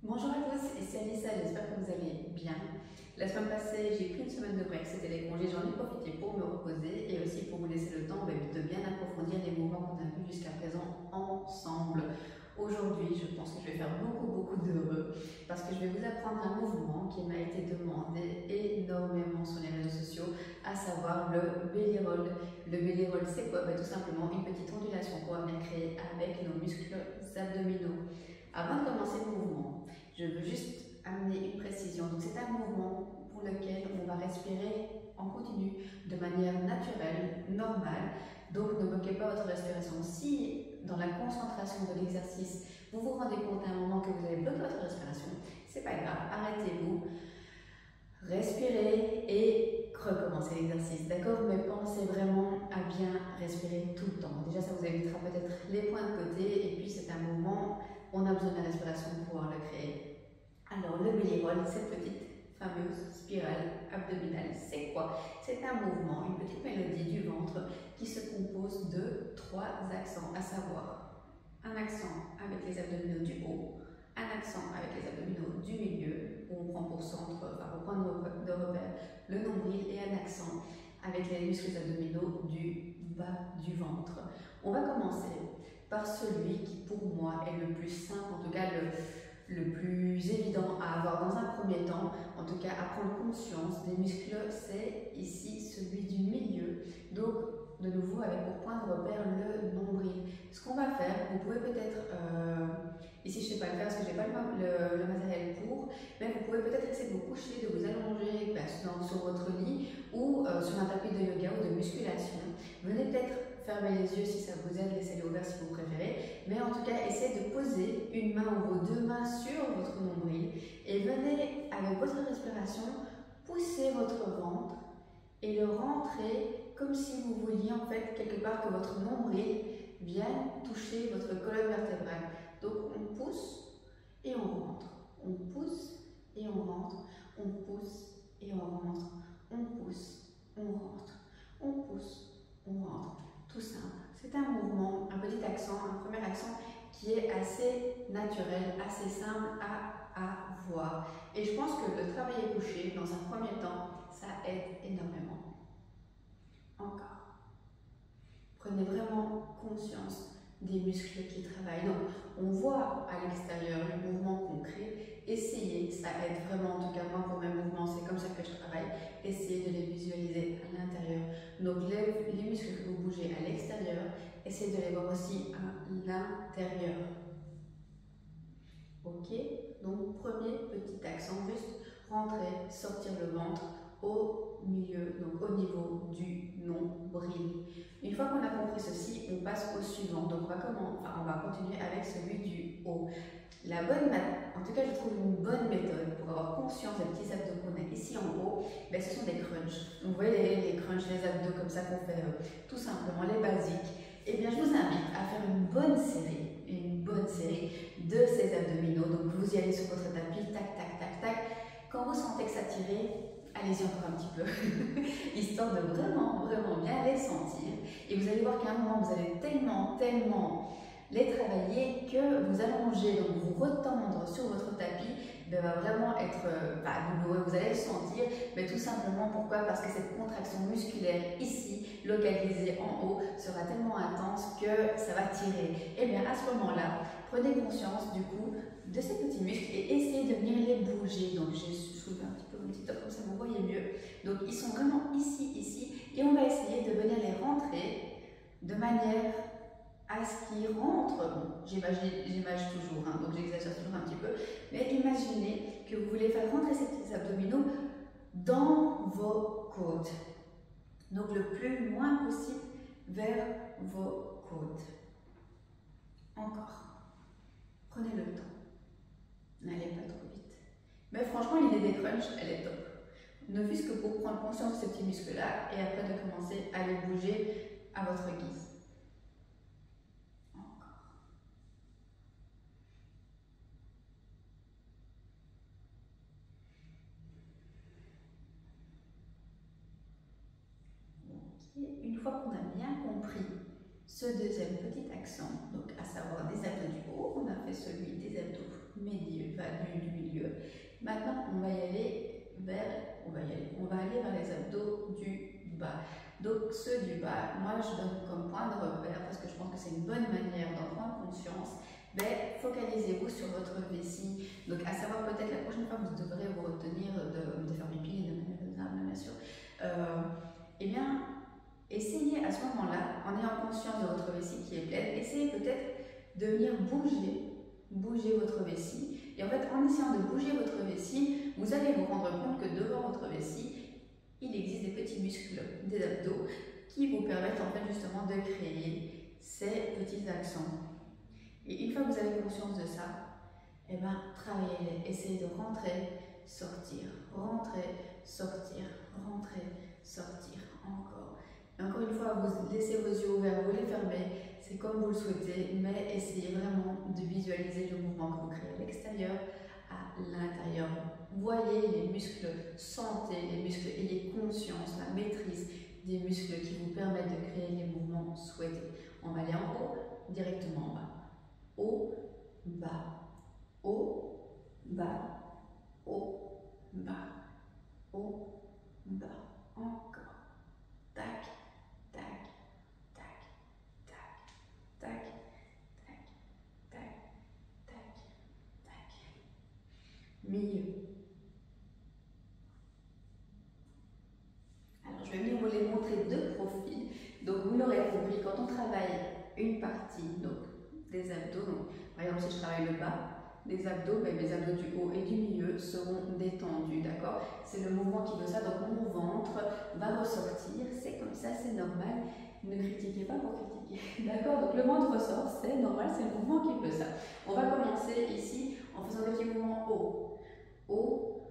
Bonjour à tous, ici Alissa, j'espère que vous allez bien. La semaine passée, j'ai pris une semaine de break, c'était les congés, j'en ai profité pour me reposer et aussi pour vous laisser le temps de bien approfondir les mouvements qu'on a vus jusqu'à présent ensemble. Aujourd'hui, je pense que je vais faire beaucoup d'heureux parce que je vais vous apprendre un mouvement qui m'a été demandé énormément sur les réseaux sociaux, à savoir le belly roll. Le belly roll, c'est quoi? Tout simplement une petite ondulation qu'on va venir créer avec nos muscles abdominaux. Avant de commencer le mouvement, je veux juste amener une précision. Donc c'est un mouvement pour lequel on va respirer en continu, de manière naturelle, normale. Donc ne bloquez pas votre respiration. Si dans la concentration de l'exercice, vous vous rendez compte à un moment que vous avez bloqué votre respiration, c'est pas grave, arrêtez-vous, respirez et recommencez l'exercice, d'accord? Mais pensez vraiment à bien respirer tout le temps. Déjà, ça vous évitera peut-être les points de côté et puis c'est un mouvement, on a besoin de la respiration pour pouvoir le créer. Alors, le belly roll, cette petite fameuse spirale abdominale, c'est quoi? C'est un mouvement, une petite mélodie du ventre qui se compose de 3 accents, à savoir un accent avec les abdominaux du haut, un accent avec les abdominaux du milieu, où on prend pour centre, pour point de repère, le nombril, et un accent avec les muscles abdominaux du bas du ventre. On va commencer par celui qui pour moi est le plus simple, en tout cas le plus évident à avoir dans un premier temps, en tout cas à prendre conscience des muscles, c'est ici celui du milieu. Donc de nouveau avec pour point de repère le nombril. Ce qu'on va faire, vous pouvez peut-être, ici je ne sais pas le faire parce que je n'ai pas le matériel pour, mais vous pouvez peut-être essayer de vous coucher, de vous allonger sur votre lit ou sur un tapis de yoga ou de musculation. Venez peut-être fermer les yeux si ça vous aide, laissez-les ouverts si vous préférez, mais en tout cas essayez de poser une main ou vos 2 mains sur votre nombril et venez avec votre respiration pousser votre ventre et le rentrer comme si vous vouliez en fait quelque part que votre nombril vienne toucher votre colonne vertébrale. Donc on pousse et on rentre, on pousse et on rentre, on pousse et on rentre, on pousse, on rentre, on pousse, on rentre. Tout simple. C'est un mouvement, un petit accent, un premier accent qui est assez naturel, assez simple à voir. Et je pense que le travailler couché dans un premier temps, ça aide énormément. Encore. Prenez vraiment conscience des muscles qui travaillent. Donc, on voit à l'extérieur le mouvement qu'on crée. Essayez, ça aide vraiment, en tout cas moi pour mes mouvements, c'est comme ça que je travaille. Essayez de les visualiser à l'intérieur. Donc, les muscles que vous bougez à l'extérieur, essayez de les voir aussi à l'intérieur. Ok? Donc, premier petit accent, juste rentrer, sortir le ventre au milieu, donc au niveau du nombril. Une fois qu'on a compris ceci, on passe au suivant. Donc on va continuer avec celui du haut. En tout cas je trouve une bonne méthode pour avoir conscience des petits abdos qu'on a ici en haut, ce sont des crunchs. Donc vous voyez les crunchs, les abdos comme ça qu'on fait tout simplement, les basiques. Et bien je vous invite à faire une bonne série de ces abdominaux. Donc vous y allez sur votre tapis, tac, tac, tac, tac. Quand vous sentez que ça tire, allez-y encore un petit peu, histoire de vraiment bien les sentir. Et vous allez voir qu'à un moment, vous allez tellement les travailler que vous allongez, donc vous retendre sur votre tapis, va vraiment être douloureux, vous allez le sentir, mais tout simplement pourquoi? Parce que cette contraction musculaire ici, localisée en haut, sera tellement intense que ça va tirer. Et bien à ce moment-là, prenez conscience du coup de ces petits muscles et essayez de venir les bouger. Donc j'ai soulevé un petit peu mon petit top comme ça vous voyez mieux. Donc ils sont vraiment ici, et on va essayer de venir les rentrer de manière à ce qu'ils rentrent. Bon, j'imagine toujours, donc j'exagère toujours un petit peu, mais imaginez que vous voulez faire rentrer ces petits abdominaux dans vos côtes. Donc le plus loin possible vers vos côtes. Encore. Prenez le temps. N'allez pas trop vite. Mais franchement, l'idée des crunchs, elle est top. Ne fût-ce que pour prendre conscience de ces petits muscles-là et après de commencer à les bouger à votre guise. Encore. Ok. Une fois qu'on a bien compris ce deuxième petit accent, donc à savoir des abdos du haut, on a fait celui des abdos du milieu. Maintenant, on va aller vers les abdos du bas. Donc ceux du bas, moi je donne comme point de repère, parce que je pense que c'est une bonne manière d'en prendre conscience, mais focalisez-vous sur votre vessie. Donc à savoir peut-être la prochaine fois vous devrez vous retenir de faire pipi de manière raisonnable, bien sûr. Eh bien, essayez à ce moment-là, en ayant conscience de votre vessie qui est pleine, essayez peut-être de venir bouger votre vessie. Et en fait, en essayant de bouger votre vessie, vous allez vous rendre compte que devant votre vessie, il existe des petits muscles des abdos qui vous permettent en fait justement de créer ces petits accents. Et une fois que vous avez conscience de ça, eh ben, travaillez-les, essayez de rentrer, sortir, rentrer, sortir, rentrer, sortir, encore. Et encore une fois, vous laissez vos yeux ouverts, vous les fermez, c'est comme vous le souhaitez, mais essayez vraiment de visualiser le mouvement que vous créez à l'extérieur, à l'intérieur. Voyez les muscles, sentez les muscles, ayez conscience, la maîtrise des muscles qui vous permettent de créer les mouvements souhaités. On va aller en haut, directement en bas. Haut, bas, haut, bas, haut, bas, haut, bas, encore. Tac, tac, tac, tac, tac, tac, tac, tac, tac. Milieu. Alors je vais venir vous les montrer de profil. Donc vous l'aurez compris, quand on travaille une partie donc, des abdos, donc, par exemple si je travaille le bas, les abdos, ben, mes abdos du haut et du milieu seront détendus, d'accord? C'est le mouvement qui veut ça, donc mon ventre va ressortir, c'est comme ça, c'est normal. Ne critiquez pas pour critiquer, d'accord? Donc le ventre ressort, c'est normal, c'est le mouvement qui veut ça. On va commencer ici en faisant des petits mouvements haut, haut,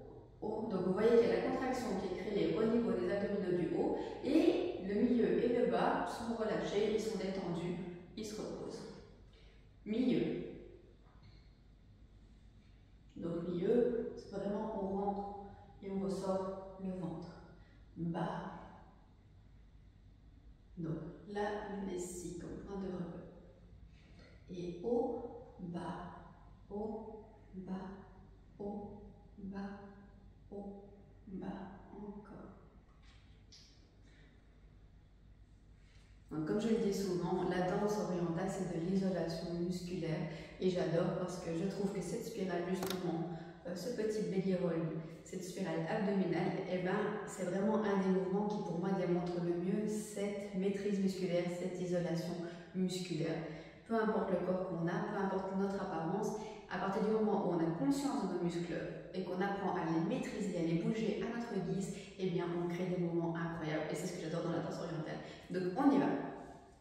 haut. Donc vous voyez qu'il y a la contraction qui est créée au niveau des abdominaux du haut et le milieu et le bas sont relâchés, ils sont détendus, ils se reposent. Milieu. Donc milieu, c'est vraiment on rentre et on ressort le ventre. Bas. Donc la vessie comme point de repère. Et haut, bas, haut, bas, haut, bas, haut, bas, encore. Donc, comme je le dis souvent, la danse orientale c'est de l'isolation musculaire et j'adore parce que je trouve que cette spirale justement, ce petit belly roll, cette spirale abdominale, eh ben, c'est vraiment un des mouvements qui pour moi démontre le mieux cette maîtrise musculaire, cette isolation musculaire. Peu importe le corps qu'on a, peu importe notre apparence, à partir du moment où on a conscience de nos muscles et qu'on apprend à les maîtriser, à les bouger à notre guise, eh bien on crée des mouvements incroyables et c'est ce que j'adore dans la danse orientale. Donc on y va.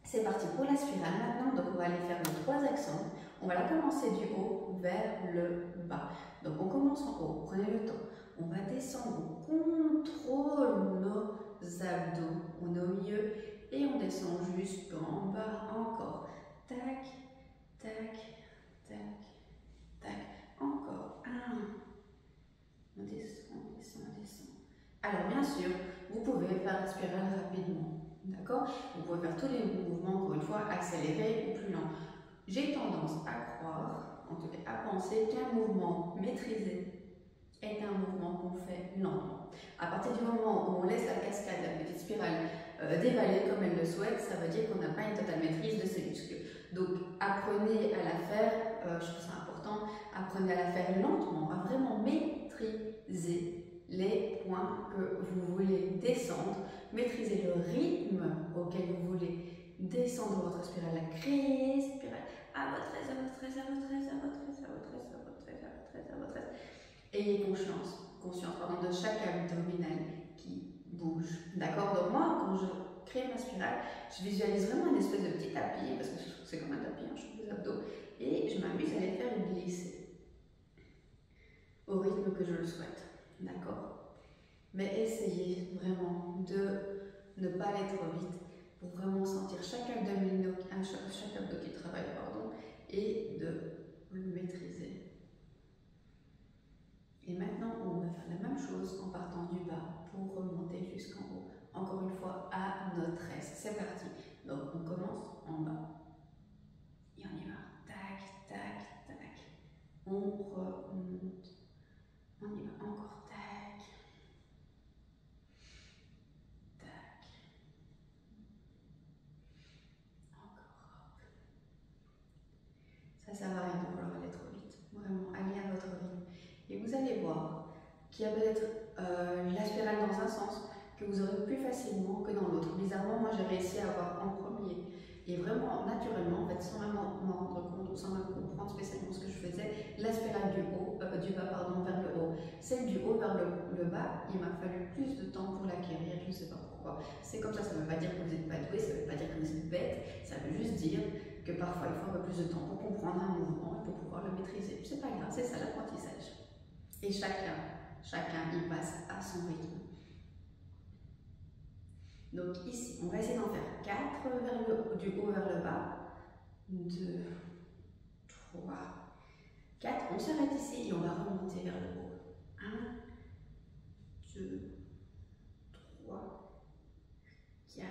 C'est parti pour la spirale maintenant, donc on va aller faire nos 3 accents. On va la commencer du haut vers le bas. Donc on commence en haut, prenez le temps. On va descendre, on contrôle nos abdos. On est au milieu et on descend jusqu'en bas encore. Tac, tac, tac, tac. Encore. 1. On descend, on descend, on descend. Alors bien sûr, vous pouvez faire la spirale rapidement. D'accord? Vous pouvez faire tous les mouvements, encore une fois, accélérés ou plus lents. J'ai tendance à croire, en tout cas à penser qu'un mouvement maîtrisé est un mouvement qu'on fait lentement. À partir du moment où on laisse la cascade, la petite spirale, dévaler comme elle le souhaite, ça veut dire qu'on n'a pas une totale maîtrise de ses muscles. Donc apprenez à la faire, je trouve ça important, apprenez à la faire lentement, à vraiment maîtriser les points que vous voulez descendre, maîtriser le rythme auquel vous voulez descendre votre spirale, la créer spirale à votre aise, à votre aise, à votre aise, à votre aise, à votre aise, à votre aise, à votre aise, à votre aise. Ayez conscience de chaque abdominal qui bouge. D'accord? Donc moi, quand je crée ma spirale, je visualise vraiment une espèce de petit tapis, parce que c'est comme un tapis, je trouve les abdos, et je m'amuse à les faire glisser au rythme que je le souhaite. D'accord? Mais essayez vraiment de ne pas aller trop vite pour vraiment sentir chaque abdominal, chaque abdo qui travaille, pardon, et de le maîtriser. Et maintenant, on va faire la même chose en partant du bas pour remonter jusqu'en haut. Encore une fois, à notre aise. C'est parti. Donc, on commence en bas. Et on y va. Tac, tac, tac. On Ça sert à rien de vouloir aller trop vite. Vraiment, allez à votre rythme. Et vous allez voir qu'il y a peut-être la spirale dans un sens que vous aurez plus facilement que dans l'autre. Bizarrement, moi j'ai réussi à avoir en premier et vraiment naturellement, en fait, sans même m'en rendre compte ou sans même comprendre spécialement ce que je faisais, la spirale du bas pardon, vers le haut. Celle du haut vers le bas, il m'a fallu plus de temps pour l'acquérir, je ne sais pas pourquoi. C'est comme ça ne veut pas dire que vous n'êtes pas doué, ça ne veut pas dire que vous êtes bête, ça veut juste dire que parfois il faut un peu plus de temps pour comprendre un mouvement et pour pouvoir le maîtriser. C'est pas grave, c'est ça l'apprentissage. Et chacun y passe à son rythme. Donc ici, on va essayer d'en faire 4 du haut vers le bas. 2, 3, 4. On s'arrête ici et on va remonter vers le haut. 1, 2, 3, 4.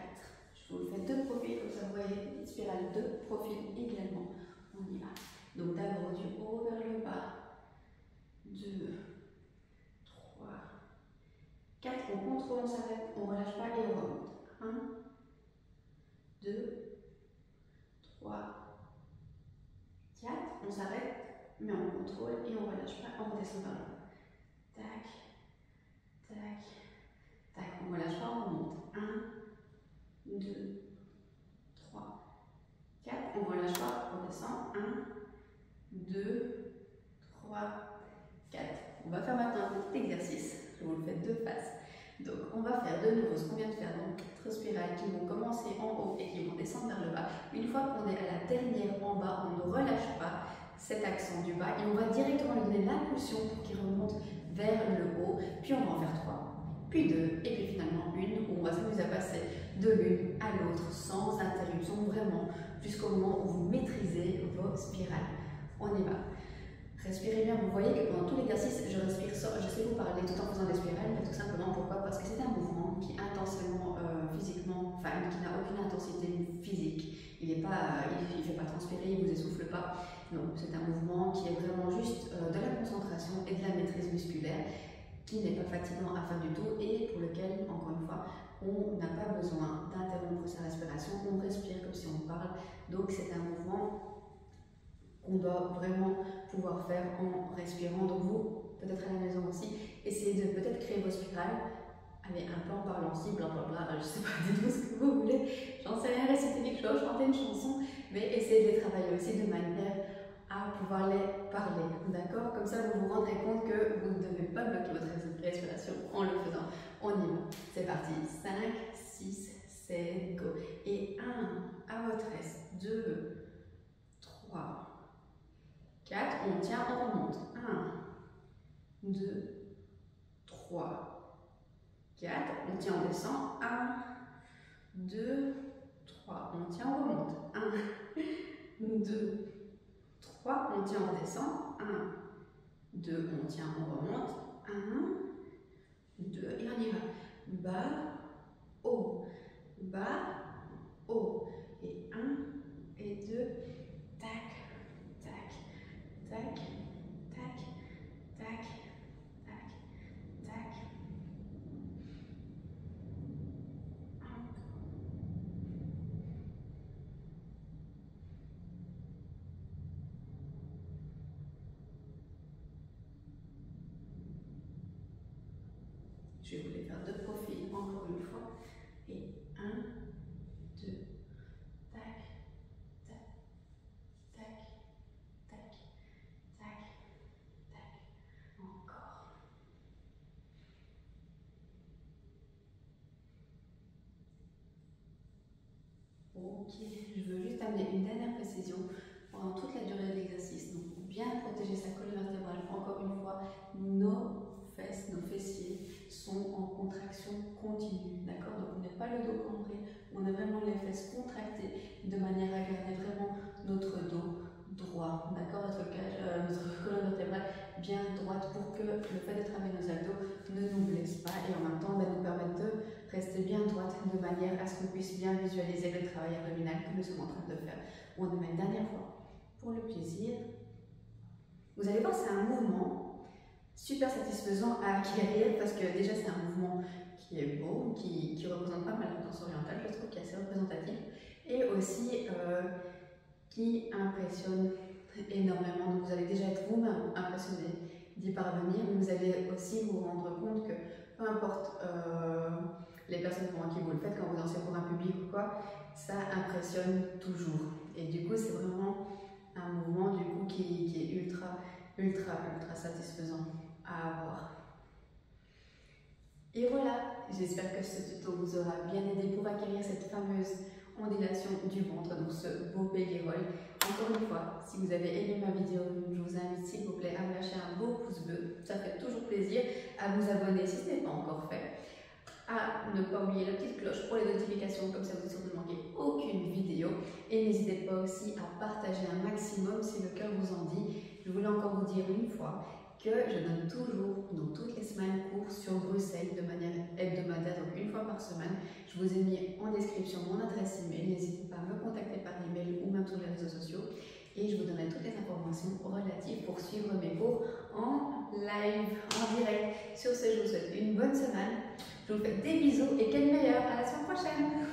Je vous le fais 2 profils, comme ça vous voyez, spirale 2 profils également. On y va. Donc d'abord du haut vers le bas. 2, 3, 4. On contrôle, on s'arrête, on ne relâche pas et on remonte. 1, 2, 3, 4. On s'arrête, mais on contrôle et on ne relâche pas, on redescend par là. Tac, tac, tac. On ne relâche pas, on remonte. 1, 2, 3, 4. On ne relâche pas, on redescend. 1, 2, 3, 4. On va faire maintenant un petit exercice. Je vous le fais 2 phases. Donc, on va faire de nouveau ce qu'on vient de faire, donc 4 spirales qui vont commencer en haut et qui vont descendre vers le bas. Une fois qu'on est à la dernière en bas, on ne relâche pas cet accent du bas et on va directement lui donner l'impulsion pour qu'il remonte vers le haut. Puis on va en faire 3, puis 2 et puis finalement une où on va s'amuser à passer de l'une à l'autre sans interruption, vraiment jusqu'au moment où vous maîtrisez vos spirales. On y va. Respirez bien, vous voyez que pendant tout l'exercice, je respire, je sais vous parler tout en faisant des spirales, mais tout simplement pourquoi? Parce que c'est un mouvement qui intensément physiquement, enfin qui n'a aucune intensité physique. Il ne fait pas transpirer, il ne vous essouffle pas. Non, c'est un mouvement qui est vraiment juste de la concentration et de la maîtrise musculaire, qui n'est pas fatigant à faire du tout et pour lequel, encore une fois, on n'a pas besoin d'interrompre sa respiration, on respire comme si on parle. Donc c'est un mouvement qu'on doit vraiment pouvoir faire en respirant. Donc vous, peut-être à la maison aussi, essayez de peut-être créer vos spirales. Allez, un peu en parlant aussi, blablabla, je sais pas, dites-vous ce que vous voulez, j'en sais rien, réciter quelque chose, chanter une chanson, mais essayez de les travailler aussi de manière à pouvoir les parler, d'accord? Comme ça, vous vous rendrez compte que vous ne devez pas bloquer votre respiration en le faisant. On y va, c'est parti, 5, 6, 7, go, et 1, à votre aise, 2, 3, 4, on tient, on remonte. 1, 2, 3, 4, on tient, on descend. 1, 2, 3, on tient, on remonte. 1, 2, 3, on tient, on descend. 1, 2, on tient, on remonte. 1, 2, et on y va. Bas, haut, bas, haut. Et 1, et 2, tac, tac, tac, tac, tac, tac, tac. Je vais vous les faire 2 profils encore une fois. Et 1, 2, tac, tac, tac, tac, tac, tac. Encore. Ok, je veux juste amener une dernière précision pendant toute la durée de l'exercice. Donc, bien protéger sa colonne vertébrale. Encore une fois, nos fesses, nos fessiers sont en contraction continue, d'accord? Donc on n'est pas le dos cambré, on a vraiment les fesses contractées de manière à garder vraiment notre dos droit, d'accord? Notre colonne vertébrale bien droite pour que le fait de travailler nos abdos ne nous blesse pas et en même temps nous permette de rester bien droite de manière à ce qu'on puisse bien visualiser le travail abdominal que nous sommes en train de faire. On y met une dernière fois pour le plaisir. Vous allez voir, c'est un mouvement super satisfaisant à acquérir parce que déjà c'est un mouvement qui est beau, qui représente pas mal la danse orientale, je trouve qu'il est assez représentatif et aussi qui impressionne énormément. Donc vous allez déjà être vous-même impressionné d'y parvenir, mais vous allez aussi vous rendre compte que peu importe les personnes pour qui vous le faites, quand vous dansez pour un public ou quoi, ça impressionne toujours. Et du coup, c'est vraiment un mouvement du coup qui est ultra satisfaisant à avoir. Et voilà, j'espère que ce tuto vous aura bien aidé pour acquérir cette fameuse ondulation du ventre, donc ce beau belly roll. Encore une fois, si vous avez aimé ma vidéo, je vous invite s'il vous plaît à me lâcher un beau pouce bleu, ça fait toujours plaisir, à vous abonner si ce n'est pas encore fait, à ne pas oublier la petite cloche pour les notifications, comme ça vous êtes sûr de ne manquer aucune vidéo, et n'hésitez pas aussi à partager un maximum si le cœur vous en dit. Je voulais encore vous dire une fois que je donne toujours, dans toutes les semaines, cours sur Bruxelles de manière hebdomadaire, donc une fois par semaine. Je vous ai mis en description mon adresse email, n'hésitez pas à me contacter par email ou même sur les réseaux sociaux, et je vous donnerai toutes les informations relatives pour suivre mes cours en live, en direct. Sur ce, je vous souhaite une bonne semaine, je vous fais des bisous et quel meilleur, à la semaine prochaine.